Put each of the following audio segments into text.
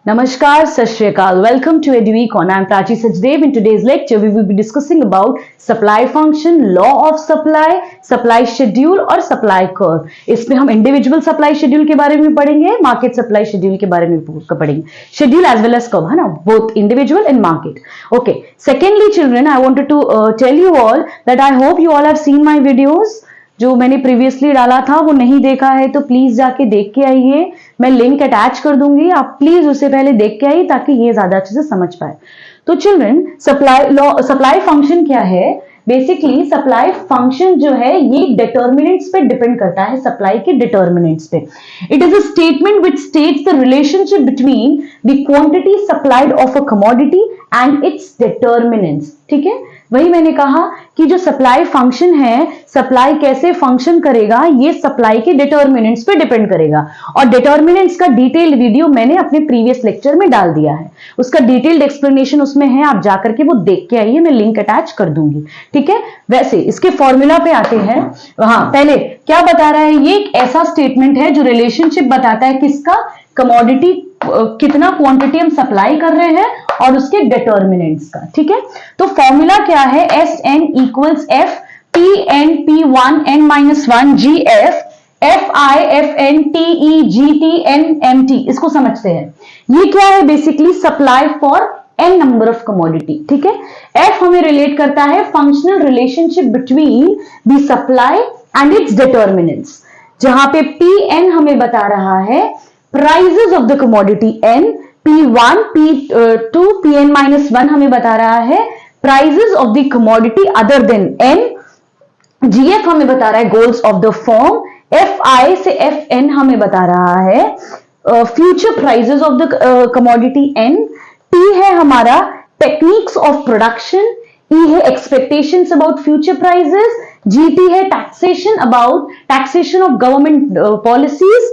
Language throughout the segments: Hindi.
Namaskar, Sat Shri Akal. Welcome to EduEcon. I am Prachi Sachdev. In today's lecture, we will be discussing about supply function, law of supply, supply schedule और supply curve. इसमें हम individual supply schedule के बारे में पढ़ेंगे, market supply schedule के बारे में पढ़ेंगे. Schedule as well as curve, है ना? Both individual and market. Okay. Secondly, children, I wanted to tell you all that I hope you all have seen my videos. जो मैंने प्रीवियसली डाला था वो नहीं देखा है तो प्लीज जाके देख के आइए. मैं लिंक अटैच कर दूंगी, आप प्लीज उससे पहले देख के आइए ताकि ये ज्यादा अच्छे से समझ पाए. तो चिल्ड्रन, सप्लाई फंक्शन क्या है? बेसिकली सप्लाई फंक्शन जो है ये डिटर्मिनेंट्स पे डिपेंड करता है, सप्लाई के डिटर्मिनेंट्स पे. It is a statement which states the relationship between the quantity supplied of a commodity and its determinants. ठीक है, वही मैंने कहा कि जो सप्लाई फंक्शन है, सप्लाई कैसे फंक्शन करेगा ये सप्लाई के डिटर्मिनेंट्स पे डिपेंड करेगा. और डिटर्मिनेंट्स का डिटेल वीडियो मैंने अपने प्रीवियस लेक्चर में डाल दिया है, उसका डिटेल्ड एक्सप्लेनेशन उसमें है, आप जाकर के वो देख के आइए, मैं लिंक अटैच कर दूंगी. ठीक है, वैसे इसके फॉर्मूला पे आते हैं. हाँ, पहले क्या बता रहा है? ये एक ऐसा स्टेटमेंट है जो रिलेशनशिप बताता है किसका? कमोडिटी, कितना क्वांटिटी हम सप्लाई कर रहे हैं और उसके डिटर्मिनेंट्स का. ठीक है, तो फॉर्मूला क्या है? S N equals F P N P one N minus one G F F I F N T E G T N M T. इसको समझते हैं. ये क्या है? Basically supply for N number of commodity. ठीक है, एफ हमें रिलेट करता है functional relationship between the supply and its determinants, जहां पे पी एन हमें बता रहा है prices of the commodity N, P1, P2, Pn-1 हमें बता रहा है prices of the commodity other than N. GF हमें बता रहा है goals of the firm. FI से FN हमें बता रहा है future prices of the commodity N. T है हमारा टेक्निक्स ऑफ प्रोडक्शन. E है expectations about future prices. GT है taxation of government policies.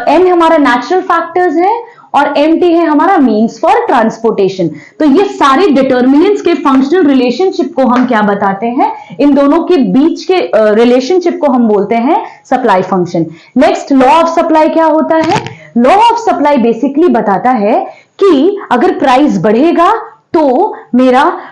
N हमारा नेचुरल फैक्टर्स है और MT है हमारा मीन्स फॉर ट्रांसपोर्टेशन. तो ये सारे डिटर्मिनेंट्स के फंक्शनल रिलेशनशिप को हम क्या बताते हैं? इन दोनों के बीच के रिलेशनशिप को हम बोलते हैं supply function. Next, law of supply क्या होता है? लॉ ऑफ सप्लाई बेसिकली बताता है कि अगर प्राइस बढ़ेगा तो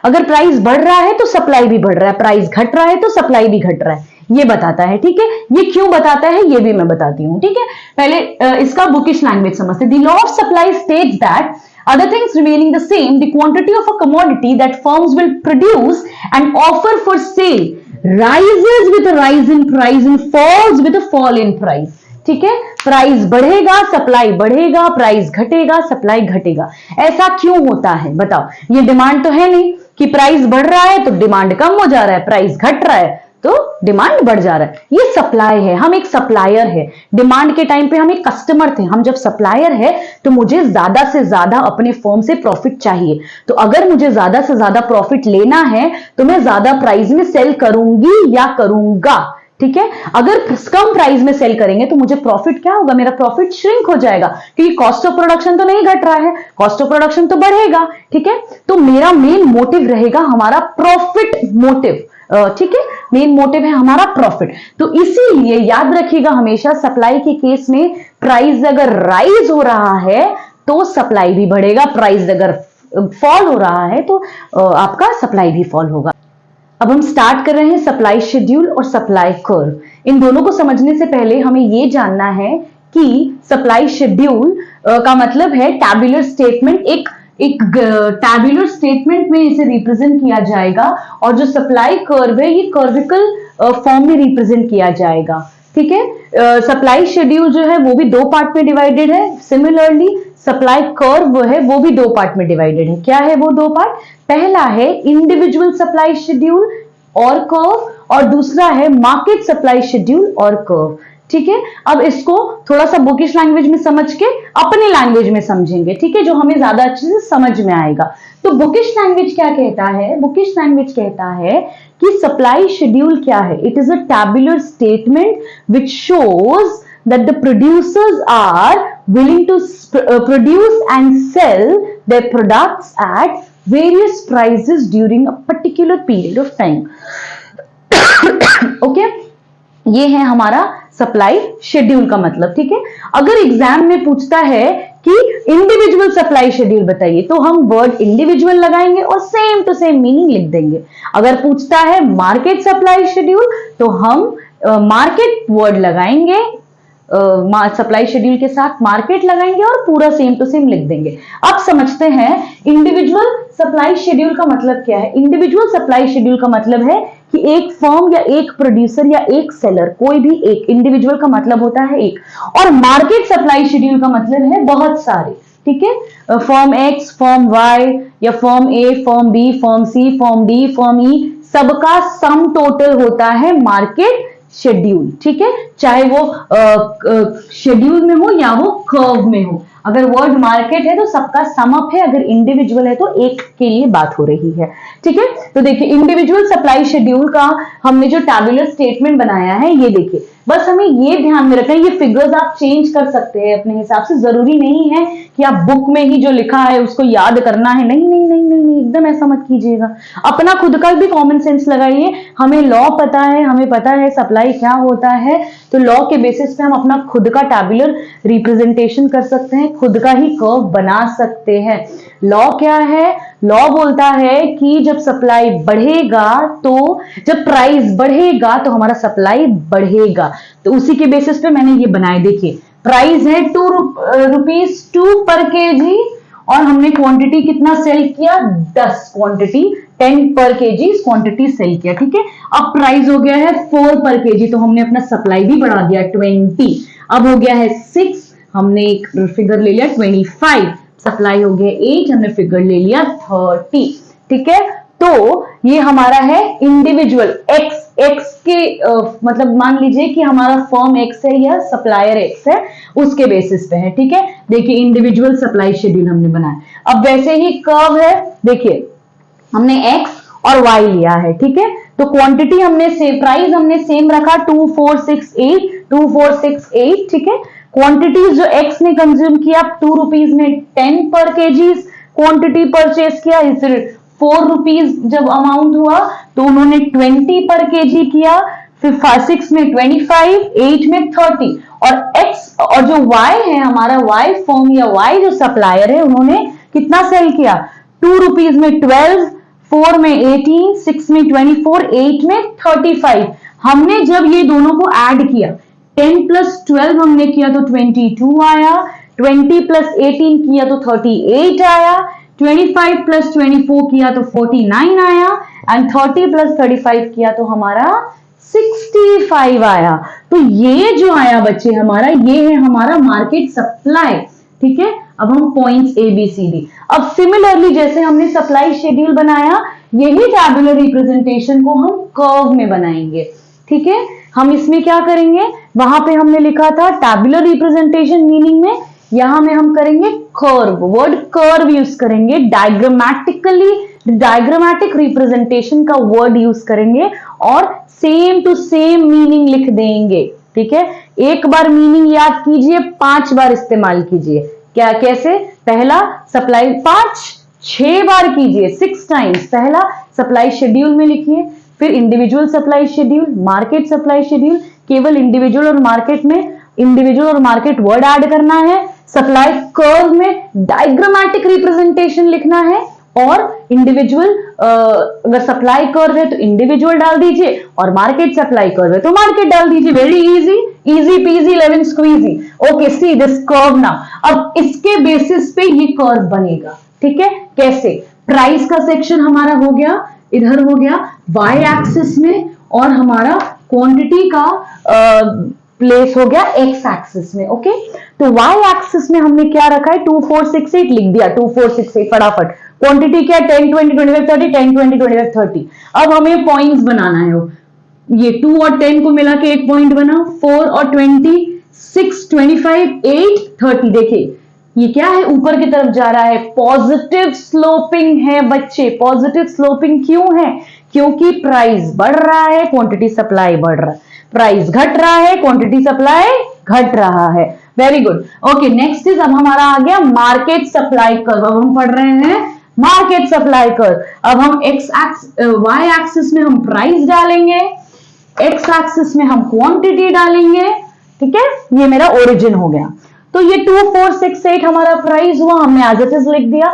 अगर प्राइस बढ़ रहा है तो सप्लाई भी बढ़ रहा है, प्राइस घट रहा है तो सप्लाई भी घट रहा है, ये बताता है. ठीक है, ये क्यों बताता है ये भी मैं बताती हूं. ठीक है, पहले इसका बुकिश लैंग्वेज समझते. The law of supply states that other things remaining the same, the quantity of a commodity that firms will produce and offer for sale rises with a rise in price and falls with a fall in price. ठीक है, प्राइस बढ़ेगा, सप्लाई बढ़ेगा, प्राइस घटेगा, सप्लाई घटेगा. ऐसा क्यों होता है बताओ? ये डिमांड तो है नहीं कि प्राइस बढ़ रहा है तो डिमांड कम हो जा रहा है, प्राइस घट रहा है तो डिमांड बढ़ जा रहा है. ये सप्लाई है, हम एक सप्लायर है. डिमांड के टाइम पे हम एक कस्टमर थे, हम जब सप्लायर है तो मुझे ज्यादा से ज्यादा अपने फर्म से प्रॉफिट चाहिए. तो अगर मुझे ज्यादा से ज्यादा प्रॉफिट लेना है तो मैं ज्यादा प्राइस में सेल करूंगी या करूंगा. ठीक है, अगर कम प्राइस में सेल करेंगे तो मुझे प्रॉफिट क्या होगा? मेरा प्रॉफिट श्रिंक हो जाएगा, क्योंकि कॉस्ट ऑफ प्रोडक्शन तो नहीं घट रहा है, कॉस्ट ऑफ प्रोडक्शन तो बढ़ेगा. ठीक है, तो मेरा मेन मोटिव रहेगा हमारा प्रॉफिट मोटिव. ठीक है, मेन मोटिव है हमारा प्रॉफिट. तो इसीलिए याद रखिएगा हमेशा सप्लाई के केस में प्राइस अगर राइज हो रहा है तो सप्लाई भी बढ़ेगा, प्राइस अगर फॉल हो रहा है तो आपका सप्लाई भी फॉल होगा. अब हम स्टार्ट कर रहे हैं सप्लाई शेड्यूल और सप्लाई कर्व. इन दोनों को समझने से पहले हमें यह जानना है कि सप्लाई शेड्यूल का मतलब है टैब्यूलर स्टेटमेंट. एक टैब्यूलर स्टेटमेंट में इसे रिप्रेजेंट किया जाएगा और जो सप्लाई कर्व है ये कर्विकल फॉर्म में रिप्रेजेंट किया जाएगा. ठीक है, सप्लाई शेड्यूल जो है वो भी दो पार्ट में डिवाइडेड है. सिमिलरली सप्लाई कर्व है वो भी दो पार्ट में डिवाइडेड है. क्या है वो दो पार्ट? पहला है इंडिविजुअल सप्लाई शेड्यूल और कर्व और दूसरा है मार्केट सप्लाई शेड्यूल और कर्व. ठीक है, अब इसको थोड़ा सा बुकिश लैंग्वेज में समझ के अपने लैंग्वेज में समझेंगे. ठीक है, जो हमें ज्यादा अच्छे से समझ में आएगा. तो बुकिश लैंग्वेज क्या कहता है? बुकिश लैंग्वेज कहता है कि सप्लाई शेड्यूल क्या है? It is a tabular statement which shows that the producers are willing to produce and sell their products at various prices during a particular period of time. Okay, ये है हमारा सप्लाई शेड्यूल का मतलब. ठीक है, अगर एग्जाम में पूछता है कि इंडिविजुअल सप्लाई शेड्यूल बताइए, तो हम वर्ड इंडिविजुअल लगाएंगे और सेम टू सेम मीनिंग लिख देंगे। अगर पूछता है मार्केट सप्लाई शेड्यूल तो हम मार्केट वर्ड लगाएंगे, सप्लाई शेड्यूल के साथ मार्केट लगाएंगे और पूरा सेम टू सेम लिख देंगे। अब समझते हैं इंडिविजुअल सप्लाई शेड्यूल का मतलब क्या है। इंडिविजुअल सप्लाई शेड्यूल का मतलब है कि एक फर्म या एक प्रोड्यूसर या एक सेलर, कोई भी एक, इंडिविजुअल का मतलब होता है एक, और मार्केट सप्लाई शेड्यूल का मतलब है बहुत सारे, ठीक है। फर्म एक्स, फर्म वाई या फर्म ए, firm B, firm C, firm D, firm ई, सबका सम टोटल होता है मार्केट शेड्यूल, ठीक है। चाहे वो शेड्यूल में हो या वो कर्व में हो, अगर वर्ड मार्केट है तो सबका सम अप है, अगर इंडिविजुअल है तो एक के लिए बात हो रही है, ठीक है। तो देखिए इंडिविजुअल सप्लाई शेड्यूल का हमने जो टैबुलर स्टेटमेंट बनाया है, ये देखिए, बस हमें ये ध्यान में रखना है, ये फिगर्स आप चेंज कर सकते हैं अपने हिसाब से, जरूरी नहीं है कि आप बुक में ही जो लिखा है उसको याद करना है, नहीं नहीं नहीं नहीं, नहीं एकदम ऐसा मत कीजिएगा, अपना खुद का भी कॉमन सेंस लगाइए। हमें लॉ पता है, हमें पता है सप्लाई क्या होता है, तो लॉ के बेसिस पे हम अपना खुद का टैबुलर रिप्रेजेंटेशन कर सकते हैं, खुद का ही कर्व बना सकते हैं। लॉ क्या है? लॉ बोलता है कि जब सप्लाई बढ़ेगा, तो जब प्राइस बढ़ेगा तो हमारा सप्लाई बढ़ेगा, तो उसी के बेसिस पे मैंने ये बनाए। देखिए प्राइस है ₹2 पर केजी और हमने क्वांटिटी कितना सेल किया? 10 क्वांटिटी, 10 पर केजी क्वांटिटी सेल किया, ठीक है। अब प्राइस हो गया है 4 पर केजी, तो हमने अपना सप्लाई भी बढ़ा दिया 20। अब हो गया है 6, हमने एक फिगर ले लिया 25, सप्लाई हो गया 8, हमने फिगर ले लिया 30, ठीक है। तो ये हमारा है इंडिविजुअल एक्स के मतलब मान लीजिए कि हमारा फर्म एक्स है या सप्लायर एक्स है, उसके बेसिस पे है, ठीक है। देखिए इंडिविजुअल सप्लाई शेड्यूल हमने बनाया। अब वैसे ही कर्व है, देखिए हमने एक्स और वाई लिया है, ठीक है। तो क्वांटिटी हमने सेम, प्राइस हमने सेम रखा 2468, ठीक है। क्वांटिटीज जो एक्स ने कंज्यूम किया ₹2 में 10 पर केजी क्वांटिटी परचेज किया, फिर ₹4 जब अमाउंट हुआ तो उन्होंने 20 पर केजी किया, फिर 6 में 25, 8 में 30, और एक्स और जो वाई है हमारा, वाई फर्म या वाई जो सप्लायर है, उन्होंने कितना सेल किया? ₹2 में 12, 4 में 18, 6 में 24, 8 में 35। हमने जब ये दोनों को ऐड किया, 10 प्लस 12 हमने किया तो 22 आया, 20 प्लस 18 किया तो 38 आया, 25 प्लस 24 किया तो 49 आया, एंड 30 प्लस 35 किया तो हमारा 65 आया। तो ये जो आया बच्चे हमारा, ये है हमारा मार्केट सप्लाई, ठीक है। अब हम पॉइंट्स ABCD, अब सिमिलरली जैसे हमने सप्लाई शेड्यूल बनाया, यही टैबुलर रिप्रेजेंटेशन को हम कर्व में बनाएंगे, ठीक है। हम इसमें क्या करेंगे? वहां पे हमने लिखा था टैबुलर रिप्रेजेंटेशन मीनिंग में, यहां में हम करेंगे कर्व, वर्ड कर्व यूज करेंगे, डायग्रामेटिकली डायग्रामेटिक रिप्रेजेंटेशन का वर्ड यूज करेंगे और सेम टू सेम मीनिंग लिख देंगे, ठीक है। एक बार मीनिंग याद कीजिए, 5 बार इस्तेमाल कीजिए। क्या, कैसे? पहला सप्लाई 6 बार कीजिए, 6 टाइम्स। पहला सप्लाई शेड्यूल में लिखिए, फिर individual supply schedule, market supply schedule, केवल इंडिविजुअल और मार्केट में इंडिविजुअल और मार्केट वर्ड ऐड करना है, सप्लाई कर्व में डायग्रामेटिक रिप्रेजेंटेशन लिखना है, और इंडिविजुअल अगर सप्लाई कर्व है तो इंडिविजुअल डाल दीजिए, और मार्केट सप्लाई कर्व है तो मार्केट डाल दीजिए। Very easy, easy peasy lemon squeezy. Okay, see this curve now. अब इसके बेसिस पे ये कर्व बनेगा, ठीक है। कैसे? प्राइस का सेक्शन हमारा हो गया, इधर हो गया वाई एक्सिस में, और हमारा क्वांटिटी का प्लेस हो गया एक्स एक्सिस में। ओके, तो वाई एक्सिस में हमने क्या रखा है? 2468 लिख दिया, 2468 फटाफट। क्वांटिटी क्या? 10, 20, 25, 30, 10, 20, 25, 30। अब हमें पॉइंट्स बनाना है, ये 2 और 10 को मिला के एक पॉइंट बना, 4 और 20, 6, 25, 8, 30। देखिए ये क्या है? ऊपर की तरफ जा रहा है, पॉजिटिव स्लोपिंग है बच्चे। पॉजिटिव स्लोपिंग क्यों है? क्योंकि प्राइस बढ़ रहा है, क्वांटिटी सप्लाई बढ़ रहा है, प्राइस घट रहा है, क्वांटिटी सप्लाई घट रहा है। Very good. Okay, next is, अब हमारा आ गया मार्केट सप्लाई कर्व। अब हम पढ़ रहे हैं मार्केट सप्लाई कर्व। अब हम वाई एक्सिस में हम प्राइस डालेंगे, एक्स एक्सिस में हम क्वांटिटी डालेंगे, ठीक है। ये मेरा ओरिजिन हो गया। तो ये 2468 हमारा प्राइस हुआ, हमने एज इट इज लिख दिया।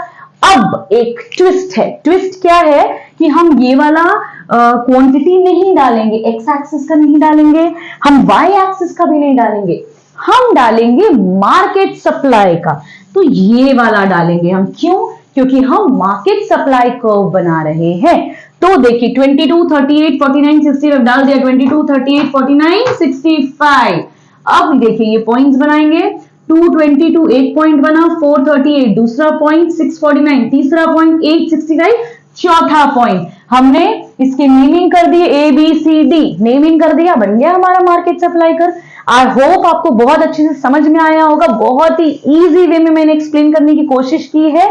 अब एक ट्विस्ट है, ट्विस्ट क्या है कि हम ये वाला क्वांटिटी नहीं डालेंगे, एक्स एक्सिस का नहीं डालेंगे, हम वाई एक्सिस का भी नहीं डालेंगे, हम डालेंगे मार्केट सप्लाई का। तो ये वाला डालेंगे हम, क्यों? क्योंकि हम मार्केट सप्लाई कर्व बना रहे हैं। तो देखिए 22, 38, 49, 60 डाल दिया, 22, 38, 49, 65। अब देखिए ये पॉइंट्स बनाएंगे, 222 एक पॉइंट बना, 438 दूसरा पॉइंट, 649 तीसरा पॉइंट, 865 चौथा पॉइंट। हमने इसके नेमिंग कर दिए, A B C D naming कर दिया, बन गया हमारा मार्केट सप्लाई कर। आई होप आपको बहुत अच्छे से समझ में आया होगा, बहुत ही इजी वे में मैंने एक्सप्लेन करने की कोशिश की है।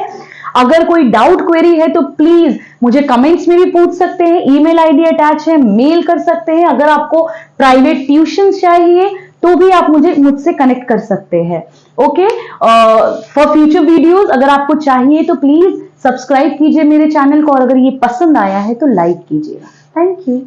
अगर कोई डाउट क्वेरी है तो प्लीज मुझे कमेंट्स में भी पूछ सकते हैं, ईमेल आईडी अटैच है, मेल कर सकते हैं। अगर आपको प्राइवेट ट्यूशन चाहिए तो भी आप मुझसे कनेक्ट कर सकते हैं। ओके, फॉर फ्यूचर वीडियोस अगर आपको चाहिए तो प्लीज सब्सक्राइब कीजिए मेरे चैनल को, और अगर ये पसंद आया है तो लाइक कीजिएगा। Thank you.